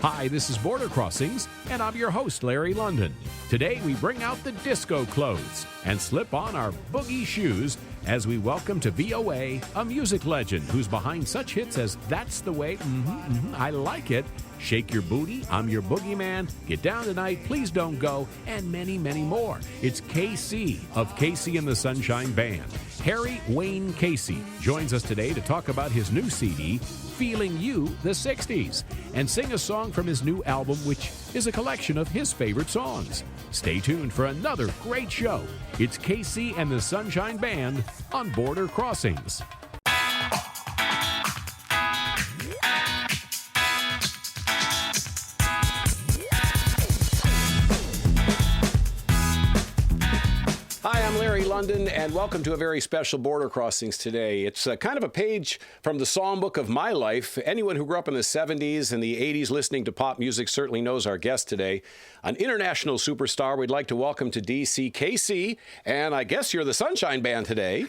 Hi, this is Border Crossings, and I'm your host, Larry London. Today, we bring out the disco clothes and slip on our boogie shoes as we welcome to VOA a music legend who's behind such hits as That's the Way, I Like It, Shake Your Booty, I'm Your Boogeyman, Get Down Tonight, Please Don't Go, and many, many more. It's KC of KC and the Sunshine Band. Harry Wayne Casey joins us today to talk about his new CD, Feeling You, the 60s, and sing a song from his new album, which is a collection of his favorite songs. Stay tuned for another great show. It's KC and the Sunshine Band on Border Crossings. Hi, I'm Larry London, and welcome to a very special Border Crossings today. It's kind of a page from the songbook of my life. Anyone who grew up in the 70s and the 80s listening to pop music certainly knows our guest today. An international superstar we'd like to welcome to D.C., KC, and I guess you're the Sunshine Band today.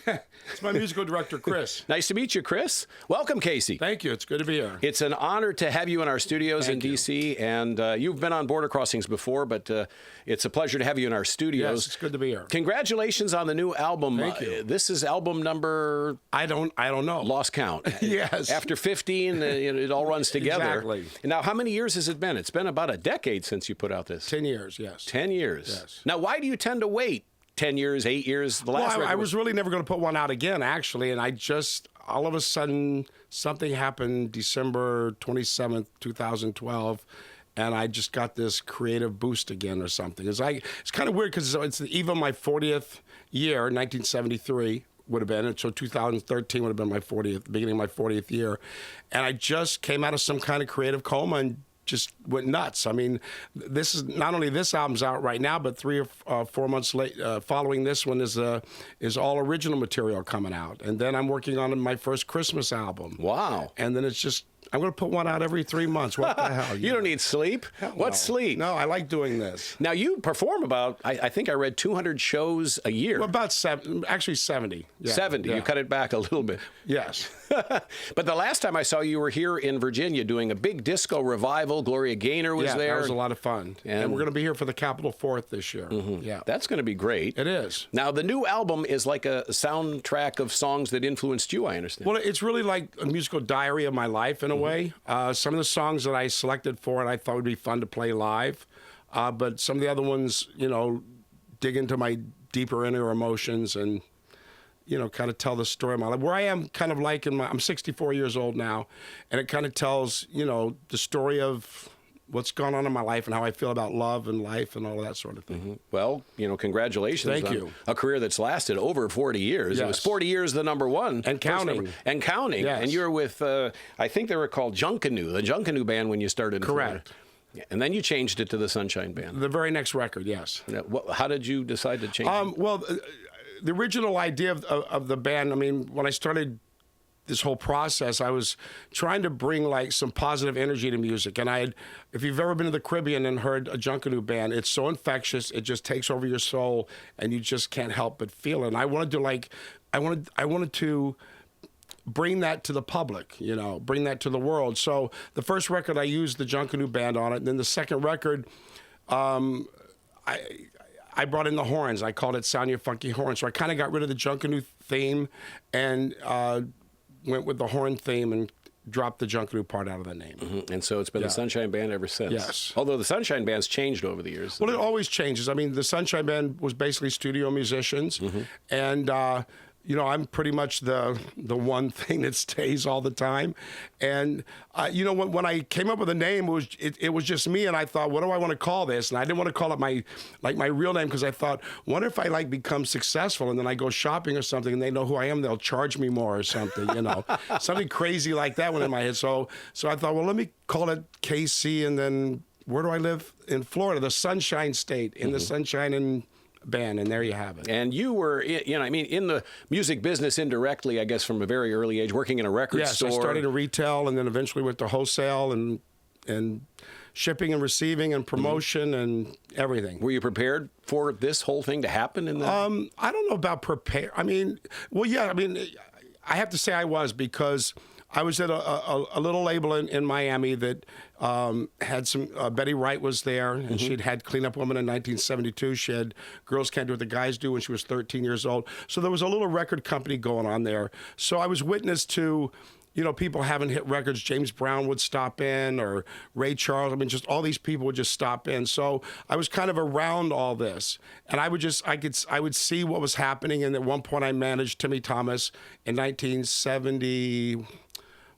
It's my musical director, Chris. Nice to meet you, Chris. Welcome, Casey. Thank you. It's good to be here. It's an honor to have you in our studios in D.C., and you've been on Border Crossings before, but it's a pleasure to have you in our studios. Yes, it's good to be here. Congratulations on the new album. Thank you. This is album number... I don't know. Lost count. Yes. After 15, it all runs together. Exactly. Now, how many years has it been? It's been about a decade since you put out this. 10 years, yes. 10 years. Yes. Now, why do you tend to wait 10 years, 8 years? The last I was really never going to put one out again, actually, and I just, all of a sudden, something happened December 27th, 2012, and I just got this creative boost again or something. It's kind of weird because it's the eve of my 40th year, 1973 would have been, and so 2013 would have been my 40th, beginning of my 40th year, and I just came out of some kind of creative coma and just went nuts. I mean, this is not only this album's out right now, but 3 or 4 months late following this one is all original material coming out, and then I'm working on my first Christmas album. Wow! And then it's just I'm going to put one out every 3 months. What the hell? You don't need sleep. What's sleep? No, I like doing this. Now, you perform about, I think I read 200 shows a year. Well, about 70. Yeah, 70. Yeah. You cut it back a little bit. Yes. But the last time I saw you, you were here in Virginia doing a big disco revival. Gloria Gaynor was there. Yeah, that was a lot of fun. And we're going to be here for the Capitol 4th this year. Mm-hmm. Yeah. That's going to be great. It is. Now, the new album is like a soundtrack of songs that influenced you, I understand. Well, it's really like a musical diary of my life in a way. Some of the songs that I selected for it, I thought would be fun to play live. But some of the other ones, dig into my deeper inner emotions and, kind of tell the story of my life. Where I am kind of like I'm 64 years old now, and it kind of tells, the story of what's gone on in my life and how I feel about love and life and all of that sort of thing. Mm-hmm. Well, congratulations. Thank on you. A career that's lasted over 40 years. Yes. It was 40 years the number one. And counting. And counting. Yes. And you were with, I think they were called Junkanoo, the Junkanoo band when you started. Correct. And then you changed it to the Sunshine Band. The very next record, yes. How did you decide to change it? Well, the original idea of the band, when I started this whole process, I was trying to bring like some positive energy to music. And if you've ever been to the Caribbean and heard a Junkanoo band, it's so infectious, it just takes over your soul and you just can't help but feel it. And I wanted to bring that to the public, bring that to the world. So the first record, I used the Junkanoo band on it. And then the second record, I brought in the horns. I called it Sound Your Funky Horns. So I kind of got rid of the Junkanoo theme and went with the horn theme and dropped the Junkanoo part out of the name. Mm-hmm. And so it's been the Sunshine Band ever since. Yes. Although the Sunshine Band's changed over the years. Well, it always changes. The Sunshine Band was basically studio musicians. Mm-hmm. And, I'm pretty much the one thing that stays all the time. And, when I came up with a name, it was just me. And I thought, what do I want to call this? And I didn't want to call it my real name because I thought, what if I become successful and then I go shopping or something and they know who I am, they'll charge me more or something, something crazy like that went in my head. So I thought, well, let me call it KC. And then where do I live? In Florida, the Sunshine State, in the Sunshine and Band, and there you have it. And you were, in the music business indirectly, I guess, from a very early age, working in a record store. Yes, I started in retail and then eventually went to wholesale and shipping and receiving and promotion and everything. Were you prepared for this whole thing to happen? I don't know about prepared. I have to say I was because I was at a little label in Miami that had some. Betty Wright was there, and she'd had Cleanup Woman in 1972. She had Girls Can't Do What the Guys Do when she was 13 years old. So there was a little record company going on there. So I was witness to, people having hit records. James Brown would stop in, or Ray Charles. I mean, just all these people would just stop in. So I was kind of around all this, and I would see what was happening. And at one point, I managed Timmy Thomas in 1970.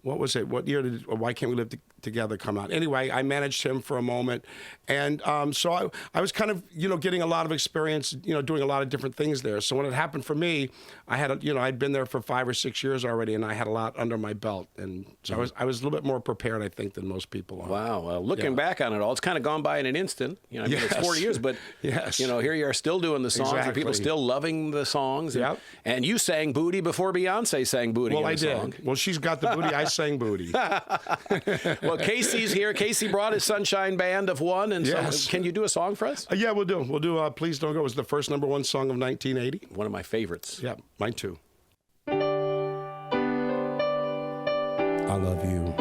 What was it? What year did Why Can't We Live Together come out? Anyway, I managed him for a moment. And so I was kind of, getting a lot of experience, doing a lot of different things there. So when it happened for me, I had, I'd been there for 5 or 6 years already, and I had a lot under my belt. And so I was a little bit more prepared, I think, than most people are. Wow. Well, looking back on it all, it's kind of gone by in an instant. It's 40 years, but yes. Here you are still doing the songs, Exactly. and people still loving the songs. Yep. And you sang Booty before Beyonce sang Booty. Well, in I a did. song. Well, she's got the booty. I sang Booty. Well, Casey's here. Casey brought his Sunshine Band of One, and Yes. so can you do a song for us? Yeah, we'll do. We'll do Please Don't Go. It was the first #1 song of 1980. One of my favorites. Yeah, mine too. I love you.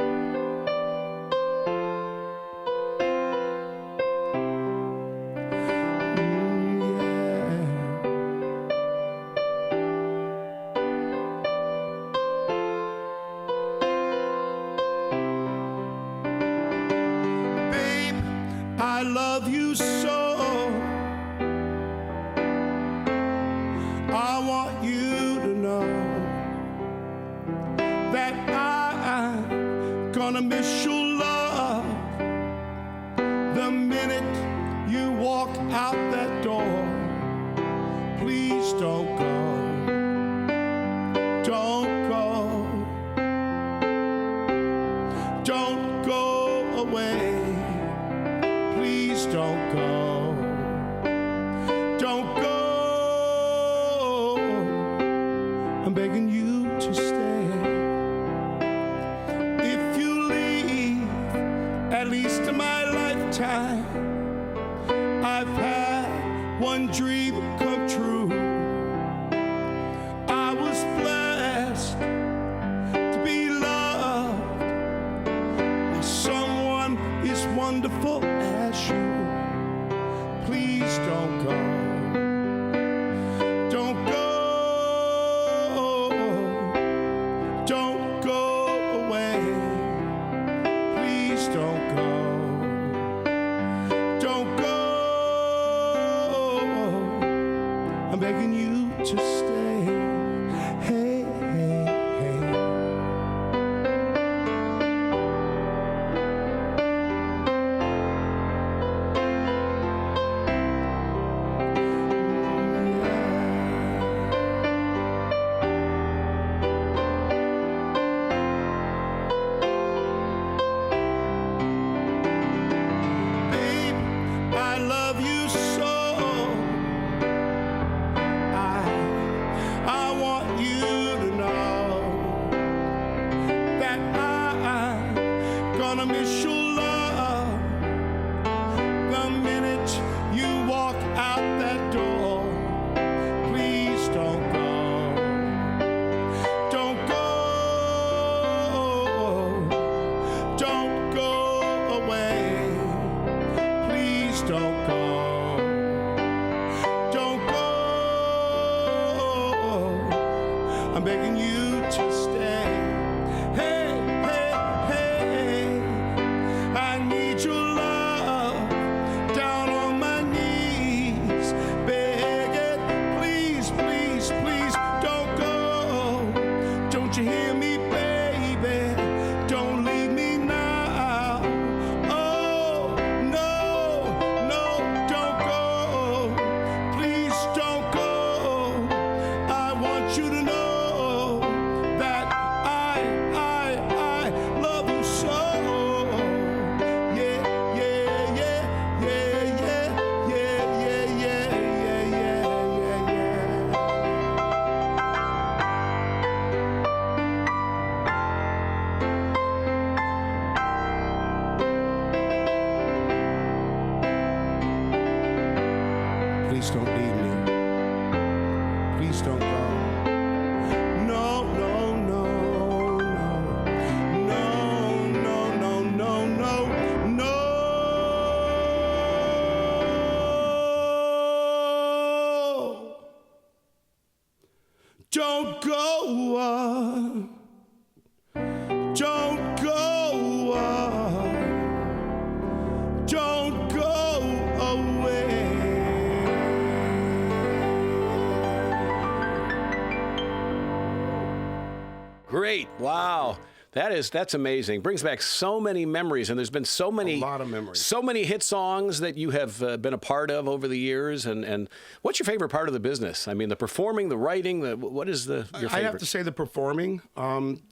I love you so. I want you to know that I'm gonna miss your love the minute you walk out that door. Please don't go. Don't go. Don't go away. Please don't go. Don't go. I'm begging you to stay. If you leave, at least in my lifetime, I've had one dream come true. I was blessed to be loved by someone as wonderful as you. Please don't go. Don't go. Don't go away. Please don't go. Don't go. I'm begging you to stay. Hey, hey, hey. Babe, I love you so. I want you to know that I'm gonna miss your love the minute you walk out that door. Please don't go. Don't go. Don't go away. Please don't go. Don't go. I'm begging you to stay. Hey, hey, hey. I need your love down on my knees. Begging, please, please, please don't go. Don't you hear me, baby? Don't leave me now. Oh, no, no, don't go. Please don't go. I want you to know that I love you so. Yeah, yeah, yeah, yeah, yeah, yeah, yeah, yeah, yeah, yeah, yeah. Please don't leave me. Please don't go. No, no, no, no. Don't go, don't go, don't go away. Great. Wow. That's amazing. Brings back so many memories, and there's been so many, A lot of memories. so many hit songs that you have been a part of over the years. And what's your favorite part of the business? I mean, the performing, the writing. What is your favorite? I have to say the performing.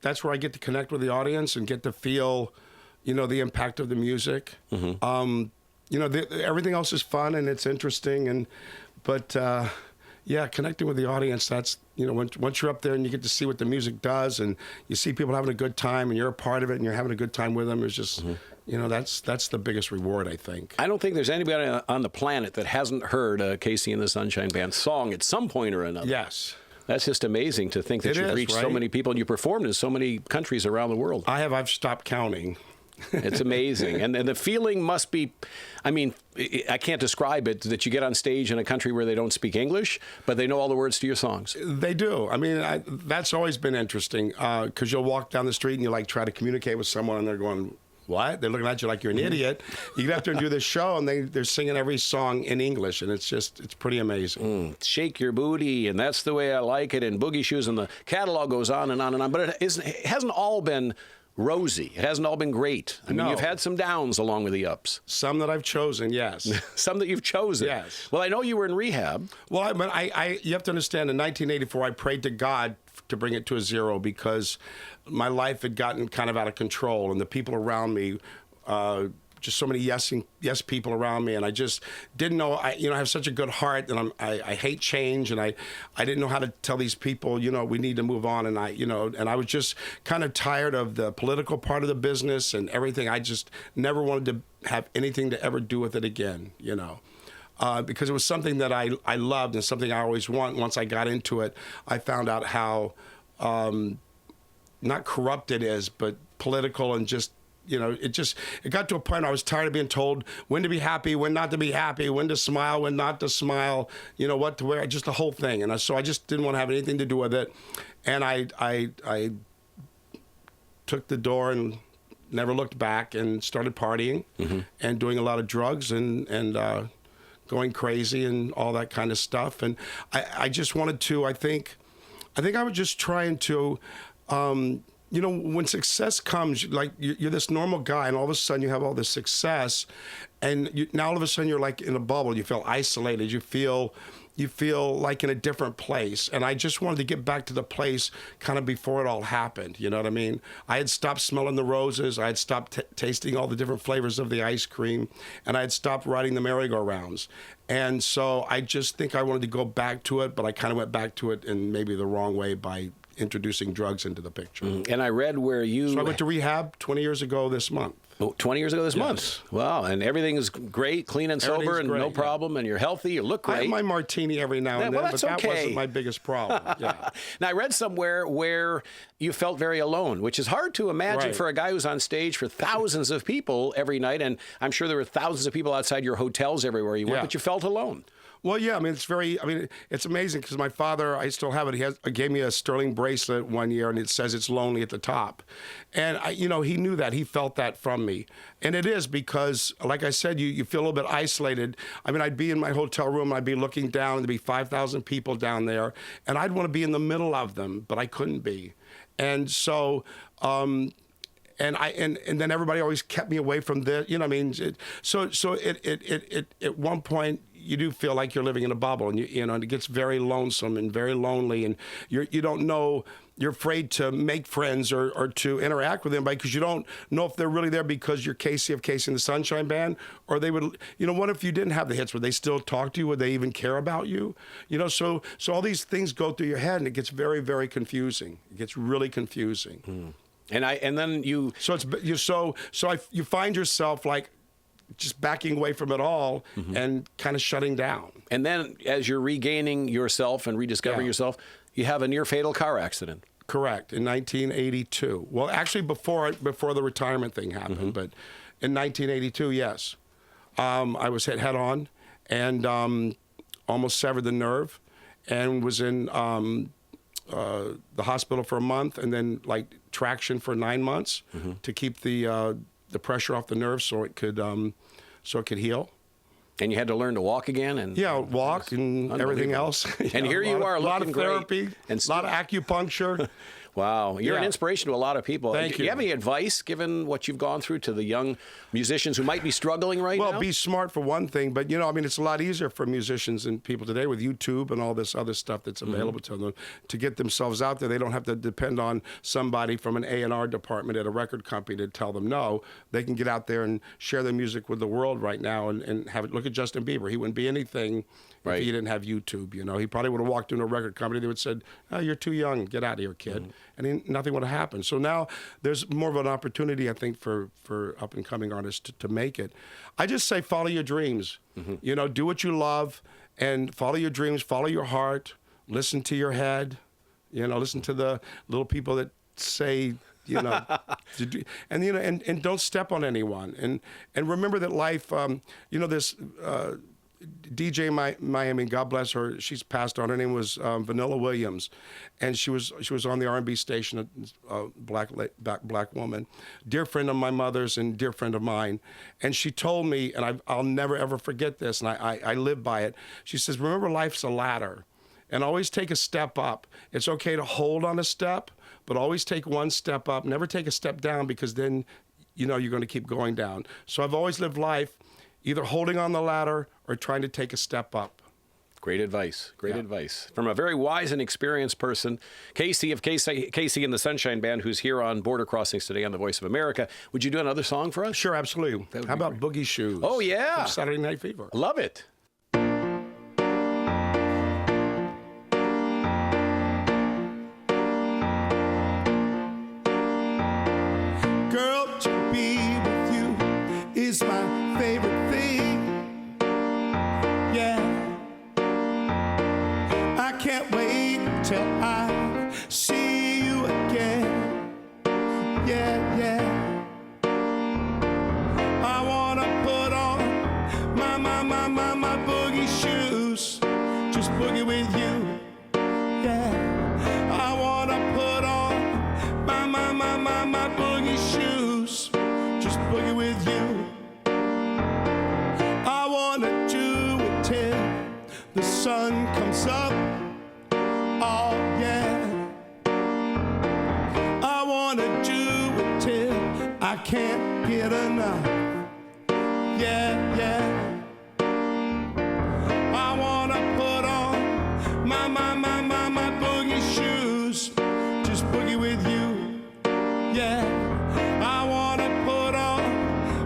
That's where I get to connect with the audience and get to feel, the impact of the music. Mm-hmm. Everything else is fun and it's interesting, but connecting with the audience. That's once you're up there and you get to see what the music does, and you see people having a good time, and you're a part of it, and you're having a good time with them. It's just, that's the biggest reward, I think. I don't think there's anybody on the planet that hasn't heard Casey and the Sunshine Band song at some point or another. Yes. That's just amazing to think that you've reached so many people and you performed in so many countries around the world. I've stopped counting. It's amazing. And the feeling must be, I can't describe it, that you get on stage in a country where they don't speak English, but they know all the words to your songs. They do. That's always been interesting, because you'll walk down the street and you try to communicate with someone and they're going, what? They're looking at you like you're an idiot. You get out there and do this show, and they're singing every song in English, and it's pretty amazing. Shake your booty, and that's the way I like it, and Boogie Shoes, and the catalog goes on and on and on. But it hasn't all been rosy. It hasn't all been great. No. You've had some downs along with the ups. Some that I've chosen, yes. Some that you've chosen. Yes. Well, I know you were in rehab. Well, you have to understand, in 1984, I prayed to God to bring it to a zero, because my life had gotten kind of out of control, and the people around me, just so many yes people around me, and I just didn't know. I have such a good heart, and I hate change, and I didn't know how to tell these people, we need to move on, and I was just kind of tired of the political part of the business and everything. I just never wanted to have anything to ever do with it again, because it was something that I loved and something I always want. Once I got into it, I found out how not corrupt it is, but political, and just. It got to a point where I was tired of being told when to be happy, when not to be happy, when to smile, when not to smile, what to wear, just the whole thing. And so I just didn't want to have anything to do with it. And I took the door and never looked back, and started partying and doing a lot of drugs and going crazy and all that kind of stuff. And I just wanted to, I think I was just trying to, when success comes, like you're this normal guy, and all of a sudden you have all this success, and now all of a sudden you're like in a bubble. You feel isolated. You feel like in a different place. And I just wanted to get back to the place kind of before it all happened. You know what I mean? I had stopped smelling the roses. I had stopped tasting all the different flavors of the ice cream, and I had stopped riding the merry-go-rounds. And so I just think I wanted to go back to it, but I kind of went back to it in maybe the wrong way by introducing drugs into the picture. And I read where you... So I went to rehab 20 years ago this month. 20 years ago this month. Wow. And everything is great, clean and sober, and no problem, and you're healthy, you look great. I have my martini every now and then, that's but that okay. wasn't my biggest problem. Yeah. Now, I read somewhere where you felt very alone, which is hard to imagine for a guy who's on stage for thousands of people every night, and I'm sure there were thousands of people outside your hotels everywhere you went, but you felt alone. Well, yeah, it's amazing, because my father, I still have it, he gave me a sterling bracelet one year, and it says it's lonely at the top. And, he knew that. He felt that from me. And it is, because, like I said, you feel a little bit isolated. I'd be in my hotel room, and I'd be looking down, and there'd be 5,000 people down there, and I'd want to be in the middle of them, but I couldn't be. And so... and then everybody always kept me away from this, So at one point, you do feel like you're living in a bubble, and and it gets very lonesome and very lonely, and you don't know. You're afraid to make friends or to interact with anybody, because you don't know if they're really there because you're Casey of Casey and the Sunshine Band, or they would, what if you didn't have the hits? Would they still talk to you? Would they even care about you? So all these things go through your head, and it gets very, very confusing. It gets really confusing. And then you... You find yourself like just backing away from it all and kind of shutting down. And then as you're regaining yourself and rediscovering yourself, you have a near-fatal car accident. Correct, in 1982. Well, actually before the retirement thing happened, but in 1982, yes. I was hit head-on and almost severed the nerve, and was in the hospital for a month, and then like traction for 9 months to keep the pressure off the nerves so it could heal. And you had to learn to walk again, and walk and everything else. And here you are, a lot of looking therapy, great, and a lot of acupuncture. Wow, you're an inspiration to a lot of people. Thank you. Do you have any advice, given what you've gone through, to the young musicians who might be struggling right now? Well, be smart for one thing, but it's a lot easier for musicians and people today with YouTube and all this other stuff that's available to them to get themselves out there. They don't have to depend on somebody from an A&R department at a record company to tell them no. They can get out there and share their music with the world right now and have it. Look at Justin Bieber. He wouldn't be anything if he didn't have YouTube. He probably would have walked into a record company. They would have said, "Oh, you're too young. Get out of here, kid." And nothing would have happened. So now there's more of an opportunity, I think, for up-and-coming artists to make it. I just say follow your dreams. Do what you love and follow your dreams, follow your heart, listen to your head, listen to the little people that say, and don't step on anyone. And remember that life, this DJ Miami, God bless her, she's passed on. Her name was Vanilla Williams, and she was on the R&B station, a black woman, dear friend of my mother's and dear friend of mine. And she told me, and I'll never ever forget this, and I live by it. She says, remember, life's a ladder, and always take a step up. It's okay to hold on a step, but always take one step up. Never take a step down, because then you're going to keep going down. So I've always lived life either holding on the ladder or trying to take a step up. Great advice. Great advice. From a very wise and experienced person, Casey of Casey and the Sunshine Band, who's here on Border Crossings today on the Voice of America. Would you do another song for us? Sure, absolutely. How about Boogie Shoes? Oh, yeah. From Saturday Night Fever. Love it. Girl, to be with you is my favorite thing. Yeah, I can't wait till I see you again. Yeah, yeah. I wanna put on my boogie shoes, just boogie with you. Yeah, I wanna put on my boogie shoes, just boogie with you. I wanna do it till the sun comes up. Oh yeah. I wanna do it till I can't get enough. Yeah, yeah. I wanna put on my boogie shoes, just boogie with you. Yeah. I wanna put on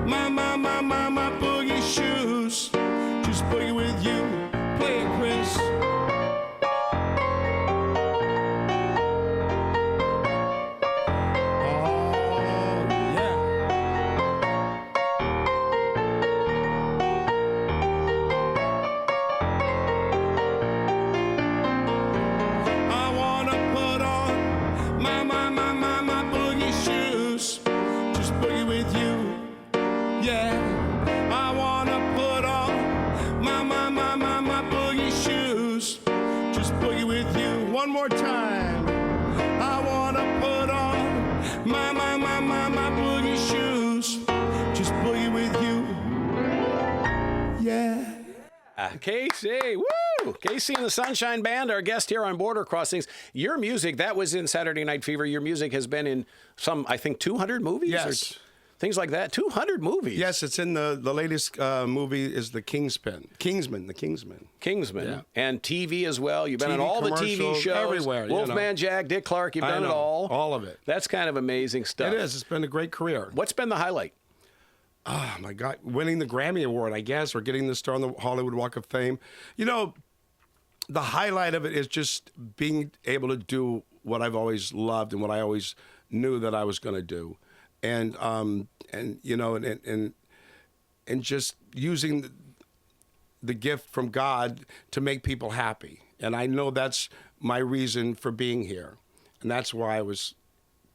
my boogie shoes, just boogie with you. Play it, Chris. Oh, yeah. I wanna put on my boogie shoes, just boogie with you. Yeah, I wanna put on my boogie shoes, just boogie with you. One more time. I wanna put on my boogie shoes, just boogie with you. Yeah. Casey, woo! Casey and the Sunshine Band, our guest here on Border Crossings. Your music, that was in Saturday Night Fever. Your music has been in some, I think, 200 movies? Yes. Or things like that. 200 movies. Yes, it's in the latest movie is the Kingsman. Yeah. And TV as well. You've been on TV all the TV commercials, shows. everywhere, Wolfman Jack, Dick Clark, you've done it all. All of it. That's kind of amazing stuff. It is. It's been a great career. What's been the highlight? Oh, my God. Winning the Grammy Award, I guess, or getting the star on the Hollywood Walk of Fame. The highlight of it is just being able to do what I've always loved and what I always knew that I was going to do. And just using the gift from God to make people happy. And I know that's my reason for being here. And that's why I was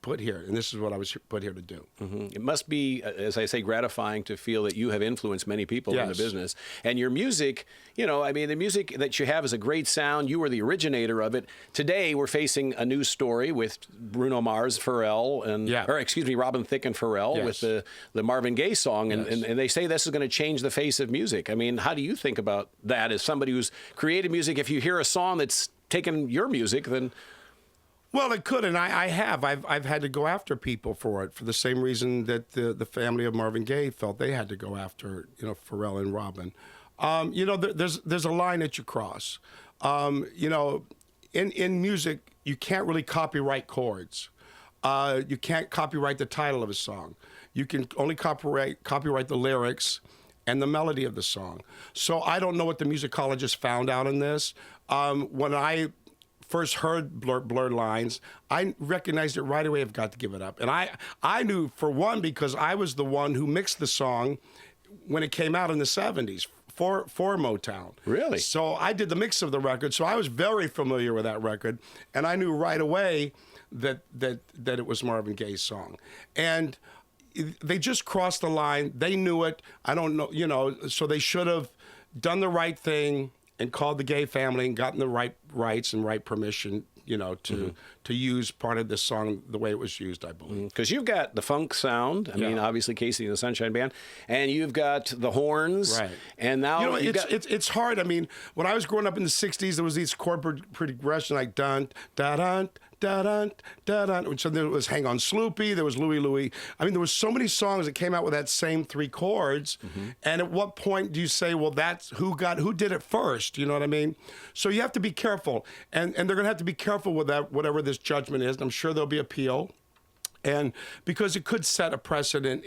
put here, and this is what I was put here to do. It must be, as I say, gratifying to feel that you have influenced many people in the business. And your music, you know, I mean, the music that you have is a great sound. You were the originator of it. Today, we're facing a news story with Bruno Mars, Pharrell, and Robin Thicke and Pharrell with the Marvin Gaye song, and they say this is going to change the face of music. I mean, how do you think about that as somebody who's created music? If you hear a song that's taken your music, then... Well, it could, and I have. I've had to go after people for it for the same reason that the family of Marvin Gaye felt they had to go after, you know, Pharrell and Robin. You know, there's a line that you cross. You know, in music, you can't really copyright chords. You can't copyright the title of a song. You can only copyright the lyrics and the melody of the song. So I don't know what the musicologists found out in this. When I first heard Blurred Lines, I recognized it right away. I've got to give it up. And I knew, for one, because I was the one who mixed the song when it came out in the 70s for Motown. Really? So I did the mix of the record, so I was very familiar with that record, and I knew right away that it was Marvin Gaye's song. And they just crossed the line. They knew it. I don't know, you know, so they should have done the right thing and called the Gaye family and gotten the right rights and right permission, you know, to use part of this song the way it was used, I believe. Because you've got the funk sound. I mean, obviously Casey and the Sunshine Band, and you've got the horns. Right. And now, you know, it's hard. I mean, when I was growing up in the '60s, there was these chord progression like dun da dun da dun da dun. So there was Hang On Sloopy. There was Louie Louie. I mean, there was so many songs that came out with that same three chords. And at what point do you say, well, that's who did it first? You know what I mean? So you have to be careful, and they're going to have to be careful with that, whatever this judgment is. And I'm sure there'll be appeal, and because it could set a precedent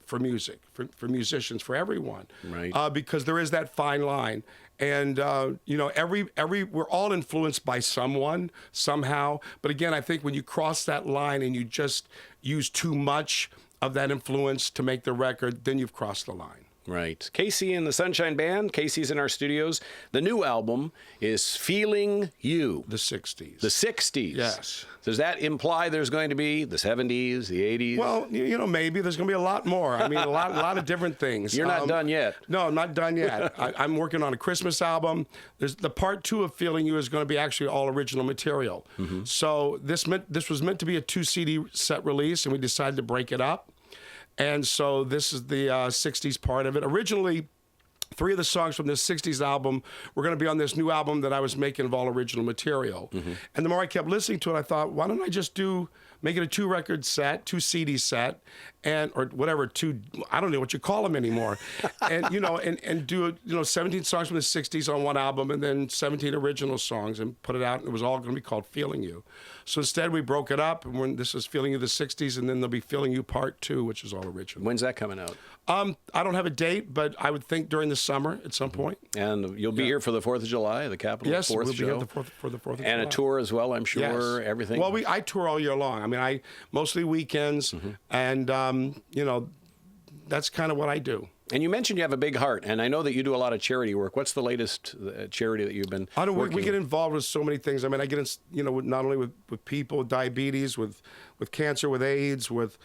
for music, for musicians, for everyone, right? Because there is that fine line. And, you know, we're all influenced by someone, somehow. But again, I think when you cross that line and you just use too much of that influence to make the record, then you've crossed the line. Right. Casey and the Sunshine Band. Casey's in our studios. The new album is Feeling You. The 60s. The 60s. Yes. Does that imply there's going to be the 70s, the 80s? Well, you know, maybe there's going to be a lot more. I mean, a lot of different things. You're not done yet. No, I'm not done yet. I'm working on a Christmas album. There's the part 2 of Feeling You is going to be actually all original material. So this was meant to be a 2 CD set release, and we decided to break it up. And so this is the 60s part of it. Originally, 3 of the songs from this 60s album were going to be on this new album that I was making of all original material. And the more I kept listening to it, I thought, why don't I just make it a 2-record set, 2 CD set, or whatever, I don't know what you call them anymore. And, you know, and do, 17 songs from the 60s on one album and then 17 original songs and put it out. And it was all going to be called Feeling You. So instead we broke it up, and this is Feeling You the 60s, and then there'll be Feeling You Part 2, which is all original. When's that coming out? I don't have a date, but I would think during the summer at some point. And you'll be here for the 4th of July, the Capitol 4th Yes, we'll be show. here for the 4th of July. And a tour as well, I'm sure, everything. Well, I tour all year long. I mean, I mostly weekends, and, you know, that's kind of what I do. And you mentioned you have a big heart, and I know that you do a lot of charity work. What's the latest charity that you've been working We get involved with so many things. I mean, I get in, you know, not only with people with diabetes, with cancer, with AIDS, with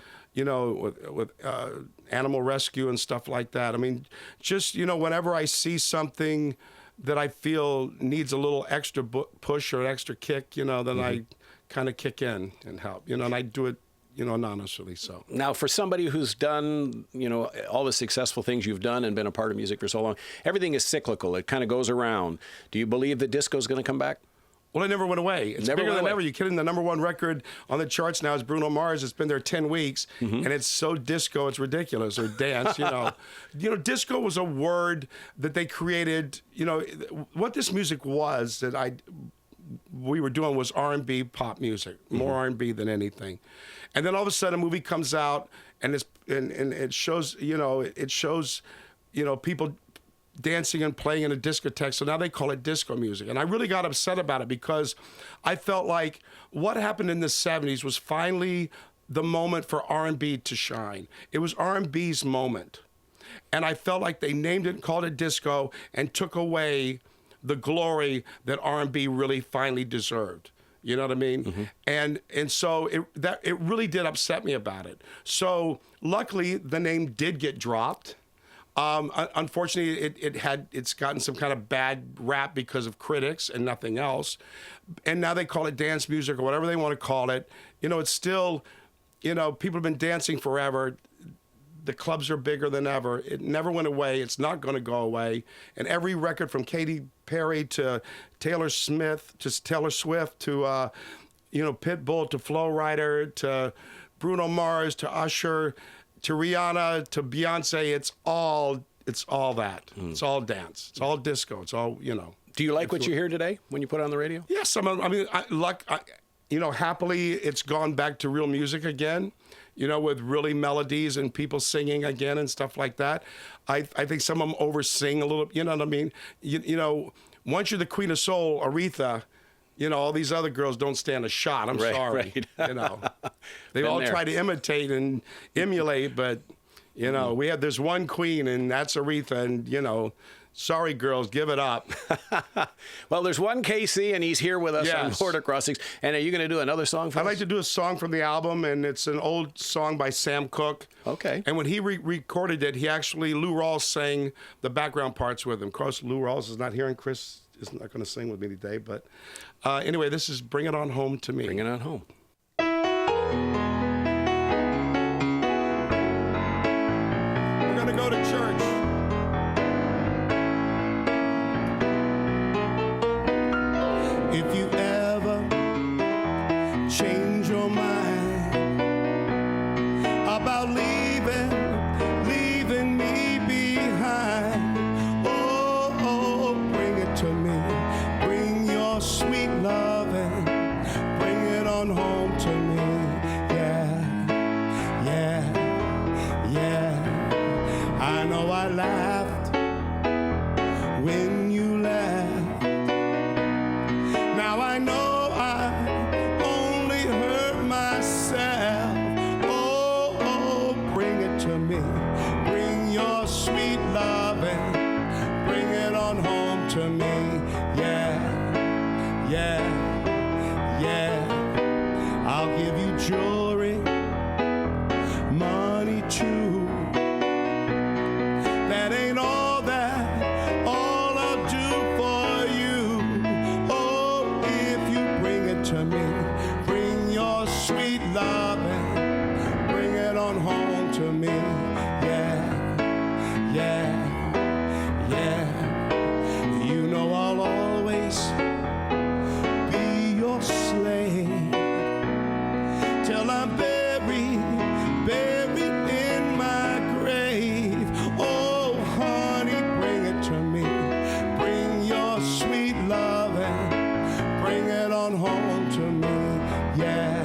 animal rescue and stuff like that. I mean, just, you know, whenever I see something that I feel needs a little extra push or an extra kick, you know, then I kind of kick in and help, you know, and I do it, you know, anonymously. So now, for somebody who's done, you know, all the successful things you've done and been a part of music for so long, everything is cyclical. It kind of goes around. Do you believe that disco is going to come back? Well, it never went away. It's bigger than ever. You kidding? The #1 record on the charts now is Bruno Mars. It's been there 10 weeks, and it's so disco, it's ridiculous. Or dance, you know. You know, disco was a word that they created. You know, what this music was that we were doing was R&B pop music, more R&B than anything. And then all of a sudden, a movie comes out, and it shows, you know, people dancing and playing in a discotheque. So now they call it disco music. And I really got upset about it because I felt like what happened in the 70s was finally the moment for R&B to shine. It was R&B's moment. And I felt like they named it and called it disco and took away the glory that R&B really finally deserved. You know what I mean? And so it really did upset me about it. So luckily, the name did get dropped. Unfortunately, it's gotten some kind of bad rap because of critics and nothing else. And now they call it dance music or whatever they want to call it. You know, it's still, you know, people have been dancing forever. The clubs are bigger than ever. It never went away. It's not going to go away. And every record from Katy Perry to Taylor Swift to Pitbull to Flo Rida to Bruno Mars to Usher to Rihanna to Beyonce, it's all that. It's all dance. It's all disco. It's all, you know. Do you like what you hear today when you put it on the radio? Yes. Happily, it's gone back to real music again, you know, with really melodies and people singing again and stuff like that. I think some of them over-sing a little, you know what I mean? You know, once you're the Queen of Soul, Aretha, you know, all these other girls don't stand a shot. I'm sorry. Right. You know, they all try to imitate and emulate, but, you know, there's one queen, and that's Aretha, and, you know, sorry, girls, give it up. Well, there's one KC, and he's here with us on Border Crossings. And are you going to do another song for us? I'd like to do a song from the album, and it's an old song by Sam Cooke. Okay. And when he recorded it, Lou Rawls sang the background parts with him. Of course, Lou Rawls is not here, and Chris is not going to sing with me today. But anyway, this is Bring It On Home to Me. Bring It On Home. We're going to go to church. If you ever change your mind about leaving me behind, oh, bring it to me. Bring your sweet loving, bring it on home to me. Yeah. I know I laughed when you laughed. Now I know I only hurt myself. Oh, bring it to me. Bring your sweet loving. Bring it on home to me. Yeah. I'll give you jewelry, money too. That ain't all I'll do for you. Oh, if you bring it to me, bring your sweet loving, bring it on home to me. Yeah. You know I'll always be your slave till I'm buried in my grave. Oh, honey, bring it to me. Bring your sweet loving, bring it on home to me. Yeah.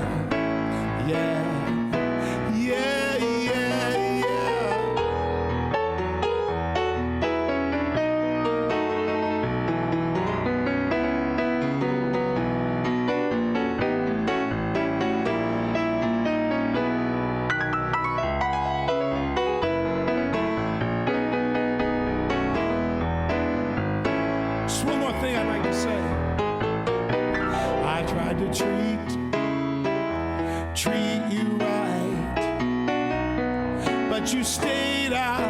Just one more thing I'd like to say. I tried to treat you right, but you stayed out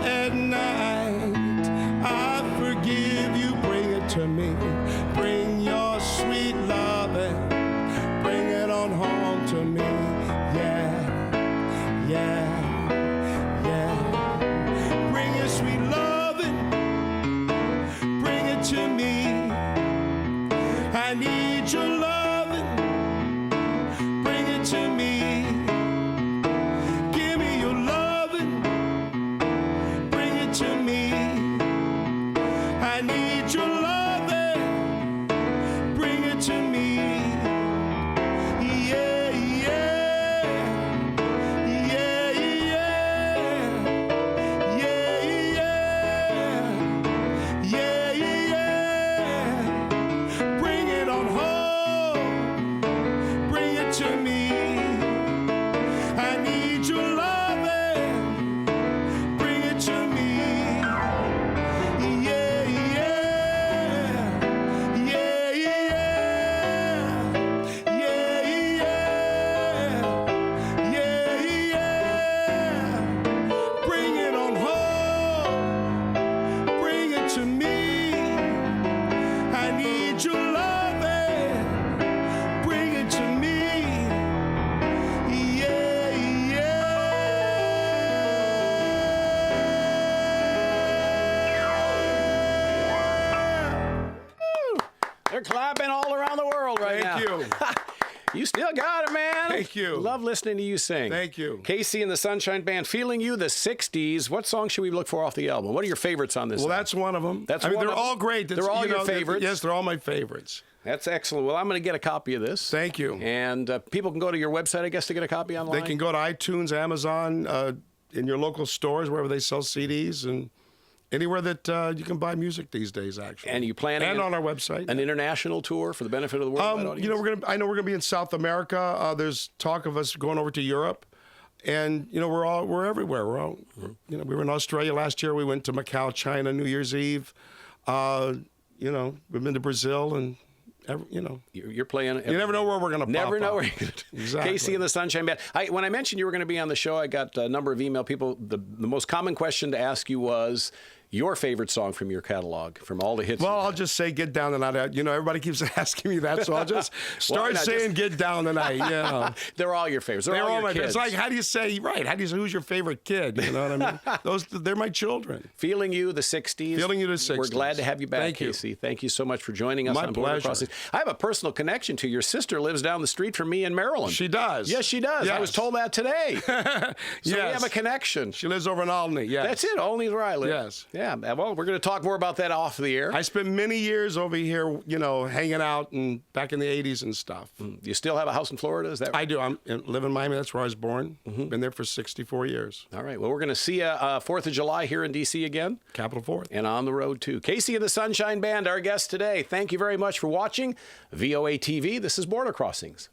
at night. I forgive you, bring it to me. Bring your sweet loving, bring it on home to me. Yeah. Bring your sweet loving, bring it to me. I need your loving, bring it to me. Give me your loving, bring it to me. I need your loving, bring it to me. Yeah. Bring it on home, bring it to me. I need your loving, bring it to me. Yeah. They're clapping all around the world right now. Thank you. You still got it, man. Thank you. Love listening to you sing. Thank you. Casey and the Sunshine Band, Feeling You, the 60s. What song should we look for off the album? What are your favorites on this? Well, album? that's one of them. That's I mean, one they're of them? all great. They're all your favorites? Yes, they're all my favorites. That's excellent. Well, I'm going to get a copy of this. Thank you. And people can go to your website, I guess, to get a copy online? They can go to iTunes, Amazon, in your local stores, wherever they sell CDs, and anywhere that you can buy music these days, actually. And you plan and on our website an international tour for the benefit of the worldwide audience? You know, I know we're gonna be in South America. There's talk of us going over to Europe, and you know, we're everywhere. We're all, you know, we were in Australia last year. We went to Macau, China, New Year's Eve. You know, we've been to Brazil and. You know, you're playing. You never know where we're going to pop Never know up. where you're going to. Exactly. Casey and the Sunshine Band. When I mentioned you were going to be on the show, I got a number of email people. The most common question to ask you was your favorite song from your catalog, from all the hits. Well, I'll just say "Get Down Tonight." You know, everybody keeps asking me that, so I'll just start saying "Get Down Tonight." You know. They're all your favorites. They're all your my kids. It's like, how do you say who's your favorite kid? You know what I mean? They're my children. Feeling You, the 60s. Feeling You, the 60s. We're glad to have you back, Thank you. Casey. Thank you so much for joining us My on Border pleasure. Crossings. I have a personal connection to your sister. Lives down the street from me in Maryland. She does. Yes, she does. I was Yes. told that today. So we Yes. have a connection. She lives over in Albany. Yes. That's it. Olney's where I live. Yes. Yeah. Well, we're going to talk more about that off the air. I spent many years over here, you know, hanging out and back in the 80s and stuff. You still have a house in Florida? Is that right? I do. I live in Miami. That's where I was born. Been there for 64 years. All right. Well, we're going to see you 4th of July here in D.C. again. Capital Fourth. And on the road, too. Casey and the Sunshine Band, our guest today. Thank you very much for watching VOA TV. This is Border Crossings.